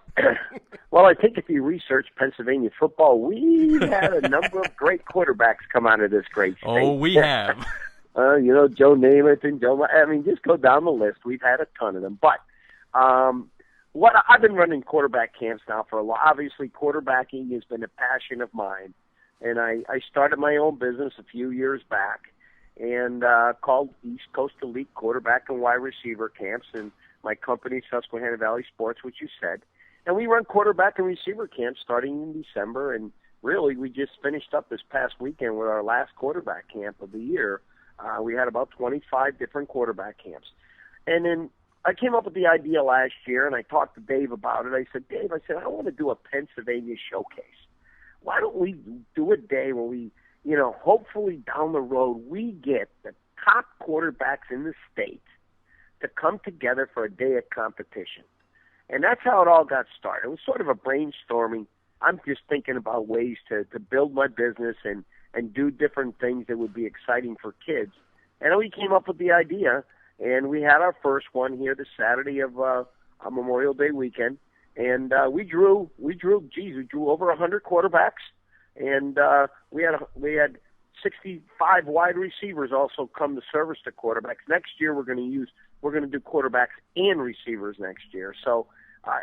Well, I think if you research Pennsylvania football, we've had a number of great quarterbacks come out of this great state. Oh, we have. Joe Namath and just go down the list. We've had a ton of them. But I've been running quarterback camps now for a while. Obviously, quarterbacking has been a passion of mine, and I started my own business a few years back and called East Coast Elite Quarterback and Wide Receiver Camps, and my company, Susquehanna Valley Sports, which you said. And we run quarterback and receiver camps starting in December, and really we just finished up this past weekend with our last quarterback camp of the year We had about 25 different quarterback camps. And then I came up with the idea last year, and I talked to Dave about it. I said, Dave, I want to do a Pennsylvania showcase. Why don't we do a day where we, hopefully down the road, we get the top quarterbacks in the state to come together for a day of competition. And that's how it all got started. It was sort of a brainstorming. I'm just thinking about ways to build my business and do different things that would be exciting for kids. And we came up with the idea, and we had our first one here this Saturday of Memorial Day weekend. And we drew over 100 quarterbacks, and we had 65 wide receivers also come to service the quarterbacks. Next year we're going to do quarterbacks and receivers next year. So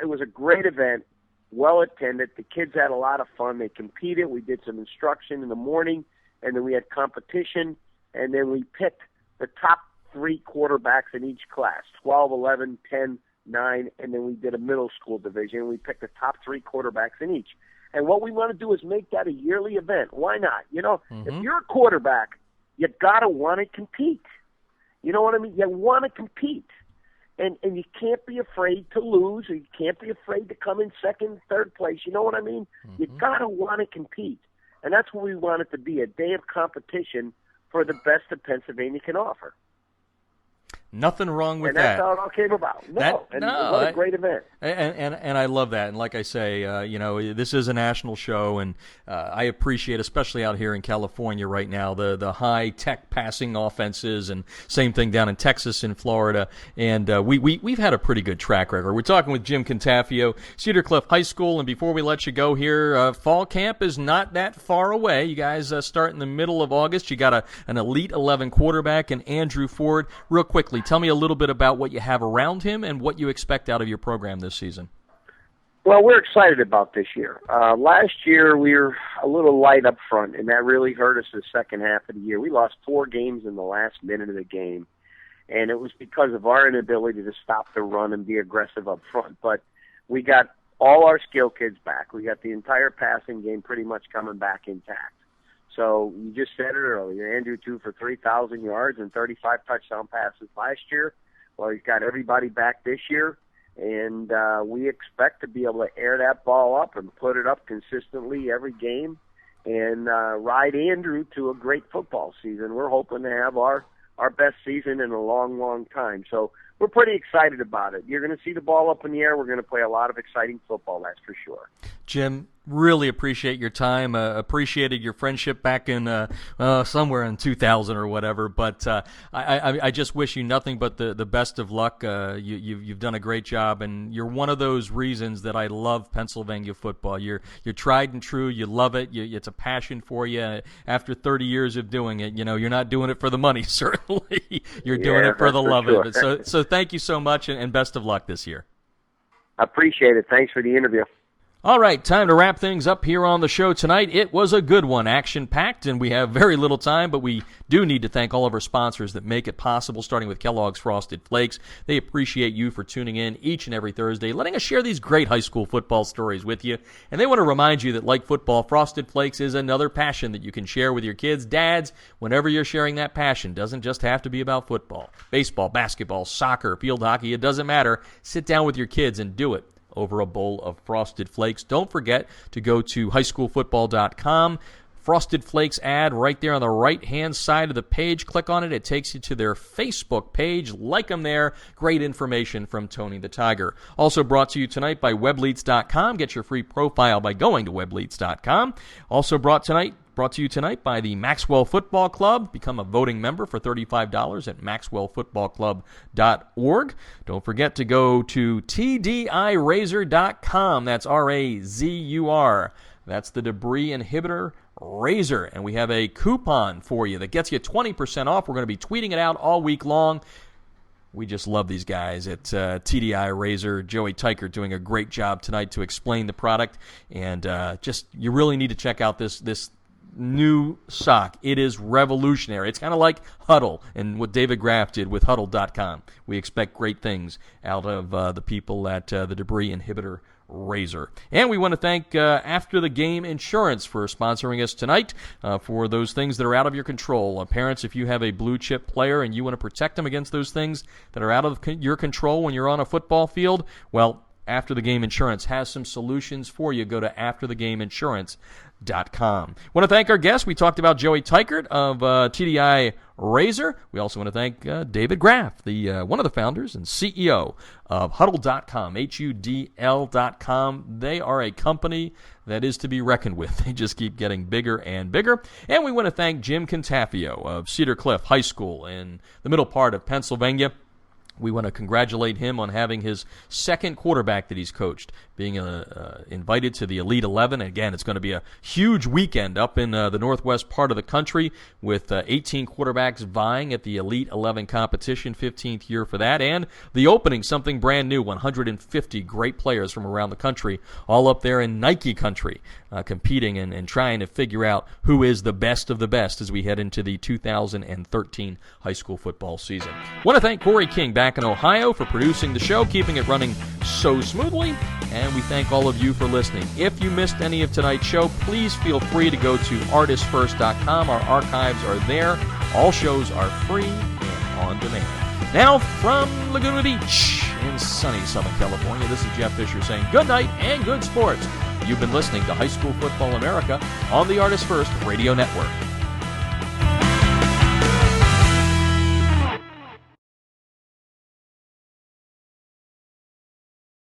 it was a great event, well attended. The kids had a lot of fun. They competed. We did some instruction in the morning, and then we had competition, and then we picked the top 3 quarterbacks in each class, 12, 11, 10, 9, and then we did a middle school division. We picked the top 3 quarterbacks in each. And what we want to do is make that a yearly event. Why not? If you're a quarterback, you got to want to compete. You know what I mean? You want to compete. And you can't be afraid to lose, or you can't be afraid to come in second, third place. You know what I mean? You got to want to compete. And that's what we want it to be, a day of competition for the best that Pennsylvania can offer. Nothing wrong with and that. That's how it all came about. What a great event. And I love that. And like I say, this is a national show, and I appreciate, especially out here in California right now, the high-tech passing offenses, and same thing down in Texas and Florida. And we've had a pretty good track record. We're talking with Jim Cantafio, Cedar Cliff High School, and before we let you go here, fall camp is not that far away. You guys start in the middle of August. You got an Elite 11 quarterback in Andrew Ford. Real quickly, tell me a little bit about what you have around him and what you expect out of your program this season. Well, we're excited about this year. Last year, we were a little light up front, and that really hurt us the second half of the year. We lost 4 games in the last minute of the game, and it was because of our inability to stop the run and be aggressive up front. But we got all our skill kids back. We got the entire passing game pretty much coming back intact. So you just said it earlier. Andrew threw for 3,000 yards and 35 touchdown passes last year. Well, he's got everybody back this year, and we expect to be able to air that ball up and put it up consistently every game and ride Andrew to a great football season. We're hoping to have our best season in a long, long time. So we're pretty excited about it. You're going to see the ball up in the air. We're going to play a lot of exciting football, that's for sure. Jim, really appreciate your time. Appreciated your friendship back in somewhere in 2000 or whatever. But I just wish you nothing but the best of luck. You've done a great job, and you're one of those reasons that I love Pennsylvania football. You're tried and true. You love it. It's a passion for you. After 30 years of doing it, you're not doing it for the money. Certainly, you're doing it for the love of it. So thank you so much, and best of luck this year. I appreciate it. Thanks for the interview. All right, time to wrap things up here on the show tonight. It was a good one, action-packed, and we have very little time, but we do need to thank all of our sponsors that make it possible, starting with Kellogg's Frosted Flakes. They appreciate you for tuning in each and every Thursday, letting us share these great high school football stories with you. And they want to remind you that, like football, Frosted Flakes is another passion that you can share with your kids. Dads, whenever you're sharing that passion, doesn't just have to be about football. Baseball, basketball, soccer, field hockey, it doesn't matter. Sit down with your kids and do it over a bowl of Frosted Flakes. Don't forget to go to highschoolfootball.com. Frosted Flakes ad right there on the right-hand side of the page. Click on it. It takes you to their Facebook page. Like them there. Great information from Tony the Tiger. Also brought to you tonight by webleets.com. Get your free profile by going to webleets.com. Also brought to you tonight by the Maxwell Football Club. Become a voting member for $35 at maxwellfootballclub.org. Don't forget to go to tdirazur.com. That's R-A-Z-U-R. That's the Debris Inhibitor Razur. And we have a coupon for you that gets you 20% off. We're going to be tweeting it out all week long. We just love these guys at TDI Razur. Joey Teichert doing a great job tonight to explain the product. And you really need to check out this new sock. It is revolutionary. It's kind of like Huddle and what David Graff did with Huddle.com. We expect great things out of the people at the Debris Inhibitor Razur. And we want to thank After the Game Insurance for sponsoring us tonight for those things that are out of your control. Parents, if you have a blue chip player and you want to protect them against those things that are out of your control when you're on a football field, well, After the Game Insurance has some solutions for you. Go to afterthegameinsurance.com. Want to thank our guests. We talked about Joey Teichert of TDI Razur. We also want to thank David Graff, the one of the founders and CEO of Huddle.com, HUDL.com. They are a company that is to be reckoned with. They just keep getting bigger and bigger. And we want to thank Jim Cantafio of Cedar Cliff High School in the middle part of Pennsylvania. We want to congratulate him on having his second quarterback that he's coached, being invited to the Elite 11. Again, it's going to be a huge weekend up in the northwest part of the country with 18 quarterbacks vying at the Elite 11 competition, 15th year for that, and the opening, something brand new, 150 great players from around the country, all up there in Nike country, competing and trying to figure out who is the best of the best as we head into the 2013 high school football season. Want to thank Corey King back in Ohio for producing the show, keeping it running so smoothly, and we thank all of you for listening. If you missed any of tonight's show, please feel free to go to artistfirst.com. Our archives are there. All shows are free and on demand. Now, from Laguna Beach in sunny Southern California, this is Jeff Fisher saying good night and good sports. You've been listening to High School Football America on the Artist First Radio Network.